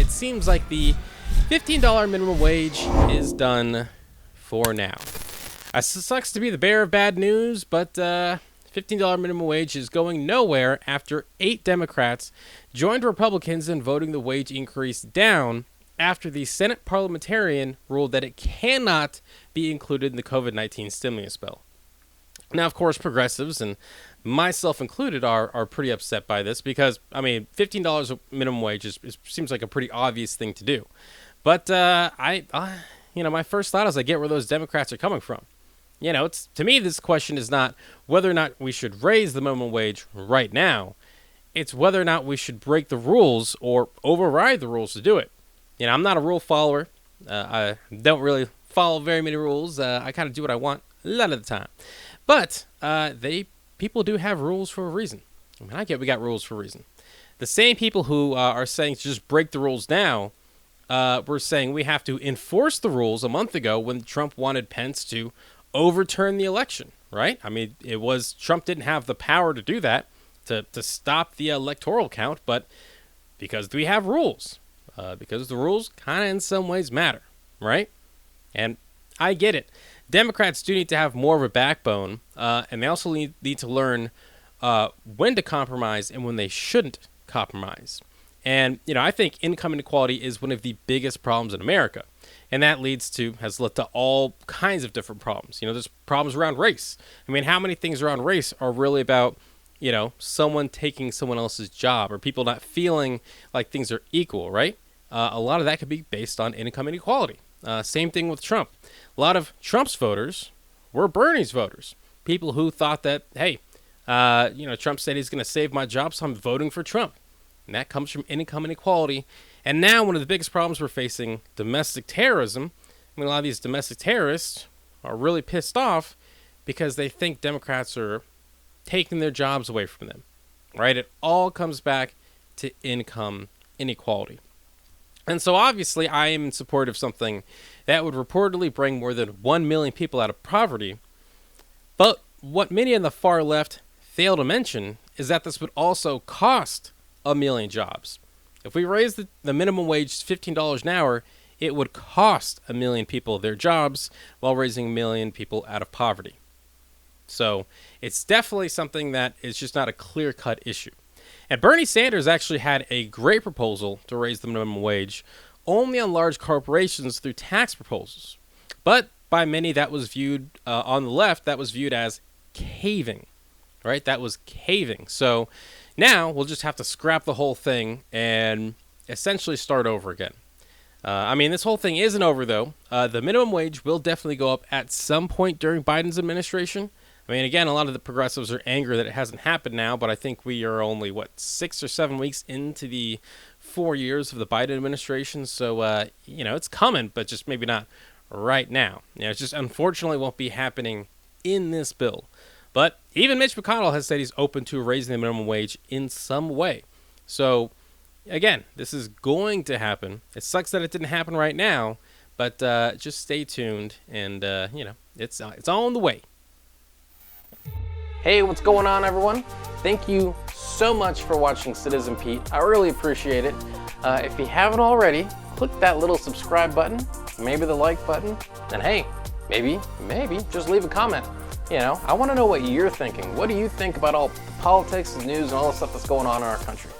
it seems like the $15 minimum wage is done for now. It sucks to be the bearer of bad news, but $15 minimum wage is going nowhere after 8 Democrats joined Republicans in voting the wage increase down after the Senate parliamentarian ruled that it cannot be included in the COVID-19 stimulus bill. Now, of course, progressives, and myself included, are pretty upset by this because, I mean, $15 minimum wage seems like a pretty obvious thing to do. But my first thought is I get where those Democrats are coming from. To me, this question is not whether or not we should raise the minimum wage right now. It's whether or not we should break the rules or override the rules to do it. I'm not a rule follower. I don't really follow very many rules. I kind of do what I want a lot of the time. But people do have rules for a reason. I mean, I get we got rules for a reason. The same people who are saying to just break the rules now were saying we have to enforce the rules a month ago when Trump wanted Pence to overturn the election, right? I mean, Trump didn't have the power to do that, to stop the electoral count, but because we have rules. Because the rules kind of in some ways matter, right? And I get it. Democrats do need to have more of a backbone, and they also need to learn when to compromise and when they shouldn't compromise. And, I think income inequality is one of the biggest problems in America. And that has led to all kinds of different problems. There's problems around race. I mean, how many things around race are really about, someone taking someone else's job or people not feeling like things are equal, right? A lot of that could be based on income inequality. Same thing with Trump. A lot of Trump's voters were Bernie's voters. People who thought that, hey, Trump said he's going to save my job, so I'm voting for Trump. And that comes from income inequality. And now one of the biggest problems we're facing, domestic terrorism. I mean, a lot of these domestic terrorists are really pissed off because they think Democrats are taking their jobs away from them, right? It all comes back to income inequality. And so obviously I am in support of something that would reportedly bring more than 1 million people out of poverty. But what many on the far left fail to mention is that this would also cost 1 million jobs. If we raise the minimum wage to $15 an hour, it would cost 1 million people their jobs while raising 1 million people out of poverty. So it's definitely something that is just not a clear-cut issue. And Bernie Sanders actually had a great proposal to raise the minimum wage only on large corporations through tax proposals. But by many that was viewed, on the left, that was viewed as caving, right? That was caving. So now we'll just have to scrap the whole thing and essentially start over again. This whole thing isn't over, though. The minimum wage will definitely go up at some point during Biden's administration. I mean, again, a lot of the progressives are angry that it hasn't happened now, but I think we are only, 6 or 7 weeks into the 4 years of the Biden administration. So, it's coming, but just maybe not right now. It just unfortunately won't be happening in this bill. But even Mitch McConnell has said he's open to raising the minimum wage in some way. So, again, this is going to happen. It sucks that it didn't happen right now, but just stay tuned, and, it's on the way. Hey, what's going on, everyone? Thank you so much for watching Citizen Pete. I really appreciate it. If you haven't already, click that little subscribe button, maybe the like button, and hey, maybe just leave a comment. I want to know what you're thinking. What do you think about all the politics, the news, and all the stuff that's going on in our country?